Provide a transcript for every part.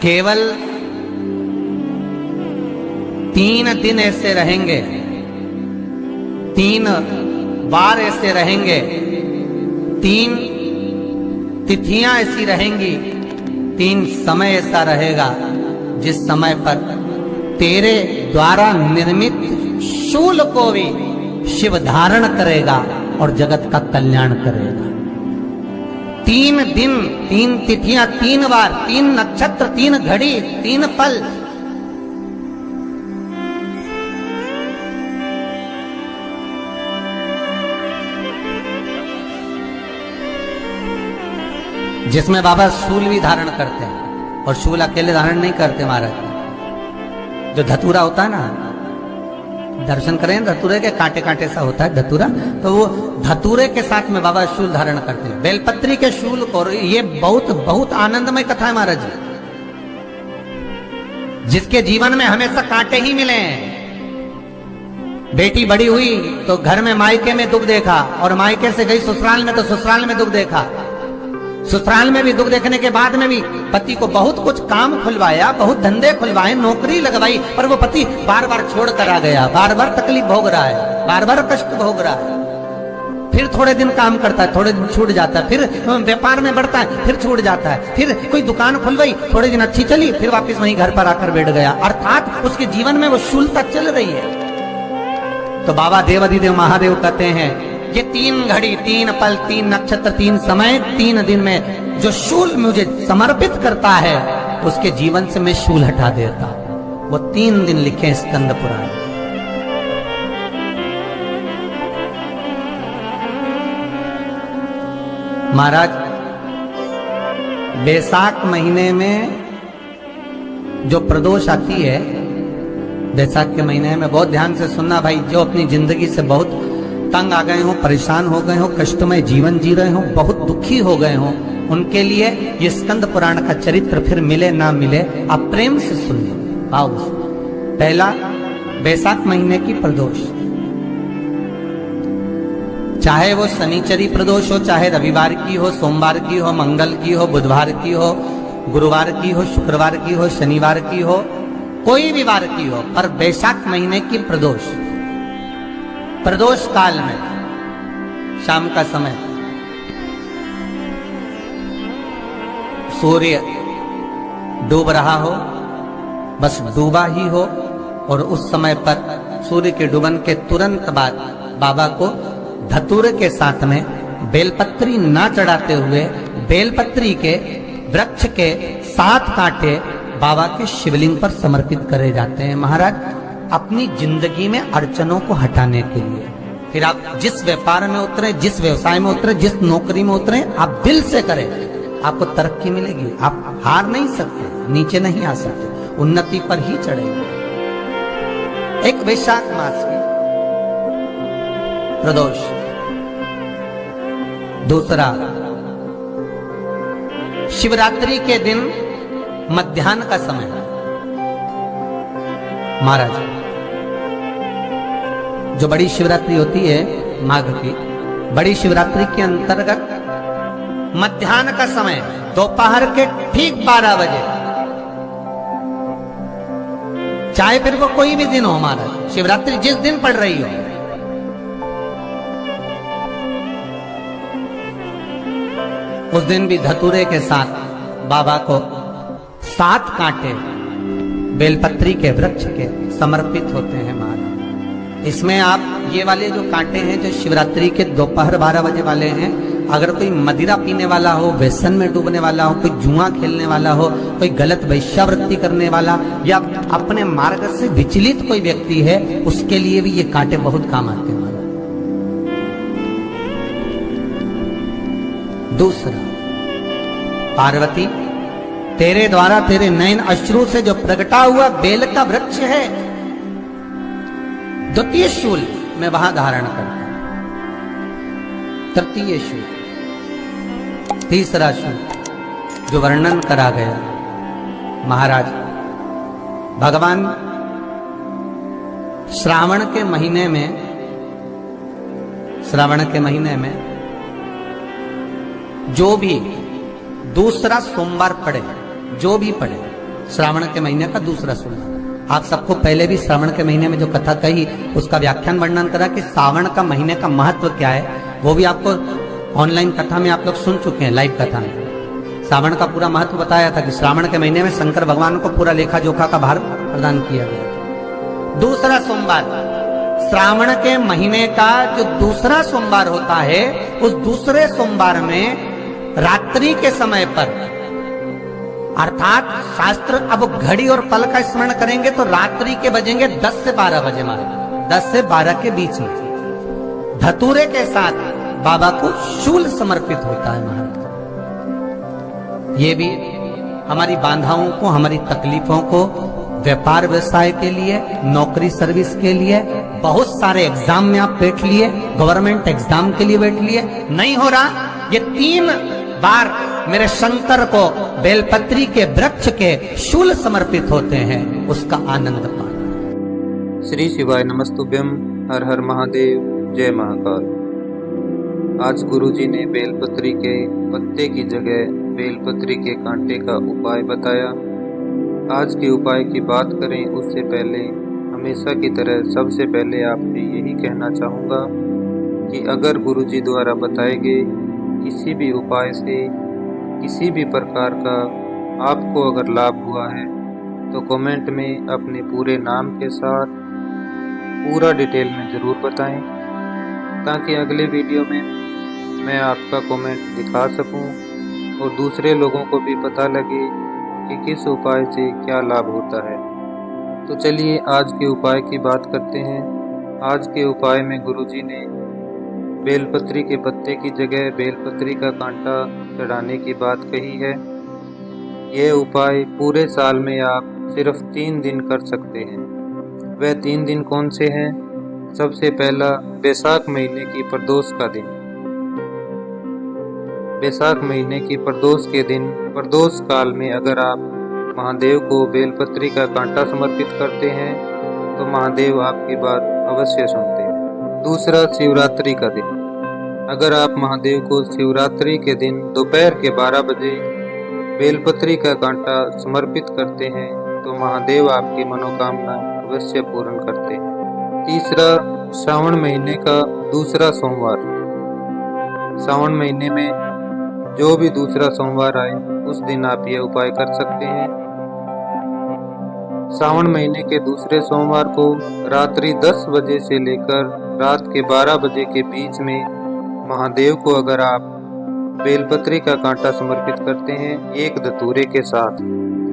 केवल 3 दिन ऐसे रहेंगे, 3 बार ऐसे रहेंगे, 3 तिथियां ऐसी रहेंगी, 3 समय ऐसा रहेगा जिस समय पर तेरे द्वारा निर्मित शूल को भी शिव धारण करेगा और जगत का कल्याण करेगा। 3 दिन, 3 तिथियां, 3 बार, 3 नक्षत्र, 3 घड़ी, 3 पल। जिसमें बाबा शूल भी धारण करते हैं, और शूल अकेले धारण नहीं करते महाराज। जो धतूरा होता है ना, दर्शन करें धतूरे के, कांटे कांटे सा होता है धतूरा, तो वो धतूरे के साथ में बाबा शूल धारण करते हैं, बेलपत्री के शूल को। ये बहुत बहुत आनंदमय कथा है महाराज जी। जिसके जीवन में हमेशा कांटे ही मिले हैं। बेटी बड़ी हुई तो घर में मायके में दुख देखा, और मायके से गई ससुराल में तो ससुराल में दुख देखा। ससुराल में भी दुख देखने के बाद में भी पति को बहुत कुछ काम खुलवाया, बहुत धंधे खुलवाए, नौकरी लगवाई, पर वो पति बार बार छोड़ कर आ गया, बार बार तकलीफ भोग रहा है, बार बार कष्ट भोग रहा है। फिर थोड़े दिन काम करता है, थोड़े दिन छूट जाता है, फिर व्यापार में बढ़ता है, फिर छूट जाता है, फिर कोई दुकान खुलवाई, थोड़े दिन अच्छी चली, फिर वापस वहीं घर पर आकर बैठ गया। अर्थात उसके जीवन में वो शूलता चल रही है। तो बाबा देवाधिदेव महादेव कहते हैं, ये 3 घड़ी, 3 पल, 3 नक्षत्र, 3 समय, 3 दिन में जो शूल मुझे समर्पित करता है, उसके जीवन से मैं शूल हटा देता। वो 3 दिन लिखे स्कंद पुराण। महाराज, बैसाख महीने में जो प्रदोष आती है, बैसाख के महीने में बहुत ध्यान से सुनना भाई, जो अपनी जिंदगी से बहुत तंग आ गए हो, परेशान हो गए हो, कष्टमय जीवन जी रहे हो, बहुत दुखी हो गए हो, उनके लिए ये स्कंद पुराण का चरित्र फिर मिले ना मिले, आप प्रेम से सुन लो। आओ, पहला बैसाख महीने की प्रदोष, चाहे वो शनिचरी प्रदोष हो, चाहे रविवार की हो, सोमवार की हो, मंगल की हो, बुधवार की हो, गुरुवार की हो, शुक्रवार की हो, शनिवार की हो, कोई भी वार की हो, पर बैसाख महीने की प्रदोष, प्रदोष काल में शाम का समय सूर्य डूब रहा हो, बस डूबा ही हो, और उस समय पर सूर्य के डूबन के तुरंत बाद बाबा को धतूरे के साथ में बेलपत्री ना चढ़ाते हुए, बेलपत्री के वृक्ष के 7 कांटे बाबा के शिवलिंग पर समर्पित करे जाते हैं महाराज, अपनी जिंदगी में अड़चनों को हटाने के लिए। फिर आप जिस व्यापार में उतरे, जिस व्यवसाय में उतरे, जिस नौकरी में उतरे, आप दिल से करें, आपको तरक्की मिलेगी। आप हार नहीं सकते, नीचे नहीं आ सकते, उन्नति पर ही चढ़ेंगे। एक वैशाख मास की प्रदोष, दूसरा शिवरात्रि के दिन मध्याह्न का समय महाराज, जो बड़ी शिवरात्रि होती है माघ की, बड़ी शिवरात्रि के अंतर्गत मध्याह्न का समय, दोपहर के ठीक 12 बजे, चाहे फिर वो कोई भी दिन हो महाराज, शिवरात्रि जिस दिन पड़ रही हो, उस दिन भी धतूरे के साथ बाबा को 7 कांटे बेलपत्री के वृक्ष के समर्पित होते हैं महाराज। इसमें आप ये वाले जो कांटे हैं, जो शिवरात्रि के दोपहर 12 बजे वाले हैं, अगर कोई मदिरा पीने वाला हो, व्यसन में डूबने वाला हो, कोई जुआ खेलने वाला हो, कोई गलत वैश्यावृत्ति करने वाला, या अपने मार्ग से विचलित कोई व्यक्ति है, उसके लिए भी ये कांटे बहुत काम आते हैं महाराज। दूसरा, पार्वती, तेरे द्वारा तेरे नयन अश्रु से जो प्रगटा हुआ बेल का वृक्ष है, द्वितीय शूल मैं वहां धारण करता हूं, तृतीय शूल, तीसरा शूल जो वर्णन करा गया महाराज। भगवान श्रावण के महीने में जो भी दूसरा सोमवार पड़े, जो भी पड़े, श्रावण के महीने का दूसरा सोमवार। आप सबको पहले भी श्रावण के महीने में जो कथा कही उसका व्याख्यान वर्णन करा कि श्रावण का महीने का महत्व क्या है, वो भी आपको ऑनलाइन कथा में आप लोग सुन चुके हैं, लाइव कथा में श्रावण का पूरा महत्व बताया था कि श्रावण के महीने में शंकर भगवान को पूरा लेखा जोखा का भार प्रदान किया गया। दूसरा सोमवार, श्रावण के महीने का जो दूसरा सोमवार होता है, उस दूसरे सोमवार में रात्रि के समय पर, अर्थात शास्त्र अब घड़ी और पल का स्मरण करेंगे तो रात्रि के बजेंगे 10 से 12 बजे, मारे 10 से 12 के बीच में धतूरे के साथ बाबा को शूल समर्पित होता है महाराज। ये भी हमारी बाधाओं को, हमारी तकलीफों को, व्यापार व्यवसाय के लिए, नौकरी सर्विस के लिए, बहुत सारे एग्जाम में आप बैठ लिए, गवर्नमेंट एग्जाम के लिए बैठ लिए, नहीं हो रहा, ये 3 बार मेरे शंकर को बेलपत्री के वृक्ष के शूल समर्पित होते हैं, उसका आनंद पाना। श्री शिवाय नमस्तुभ्यम। हर हर महादेव, जय महाकाल। आज गुरुजी ने बेलपत्री के पत्ते की जगह बेलपत्री के कांटे का उपाय बताया। आज के उपाय की बात करें उससे पहले हमेशा की तरह सबसे पहले आपसे यही कहना चाहूँगा कि अगर गुरुजी द्वारा बताए गए किसी भी उपाय से किसी भी प्रकार का आपको अगर लाभ हुआ है तो कमेंट में अपने पूरे नाम के साथ पूरा डिटेल में ज़रूर बताएं, ताकि अगले वीडियो में मैं आपका कमेंट दिखा सकूं और दूसरे लोगों को भी पता लगे कि किस उपाय से क्या लाभ होता है। तो चलिए आज के उपाय की बात करते हैं। आज के उपाय में गुरुजी ने बेलपत्री के पत्ते की जगह बेलपत्री का कांटा चढ़ाने की बात कही है। यह उपाय पूरे साल में आप सिर्फ 3 दिन कर सकते हैं। वह 3 दिन कौन से हैं? सबसे पहला, बैसाख महीने की प्रदोष का दिन। बैसाख महीने की प्रदोष के दिन, प्रदोष काल में अगर आप महादेव को बेलपत्री का कांटा समर्पित करते हैं तो महादेव आपकी बात अवश्य सुनते हैं। दूसरा, शिवरात्रि का दिन। अगर आप महादेव को शिवरात्रि के दिन दोपहर के 12 बजे बेलपत्री का कांटा समर्पित करते हैं तो महादेव आपकी मनोकामना अवश्य पूर्ण करते हैं। तीसरा, श्रावण महीने का दूसरा सोमवार। श्रावण महीने में जो भी दूसरा सोमवार आए उस दिन आप यह उपाय कर सकते हैं। श्रावण महीने के दूसरे सोमवार को रात्रि 10 बजे से लेकर रात के 12 बजे के बीच में महादेव को अगर आप बेलपत्री का कांटा समर्पित करते हैं एक धतूरे के साथ,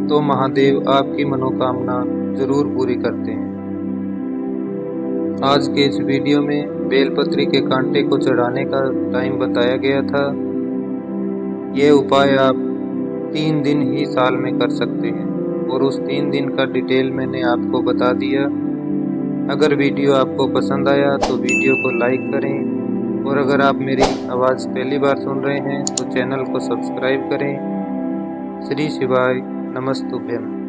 तो महादेव आपकी मनोकामना जरूर पूरी करते हैं। आज के इस वीडियो में बेलपत्री के कांटे को चढ़ाने का टाइम बताया गया था। यह उपाय आप 3 दिन ही साल में कर सकते हैं और उस 3 दिन का डिटेल मैंने आपको बता दिया। अगर वीडियो आपको पसंद आया तो वीडियो को लाइक करें और अगर आप मेरी आवाज़ पहली बार सुन रहे हैं तो चैनल को सब्सक्राइब करें। श्री शिवाय नमस्तुभ्यम।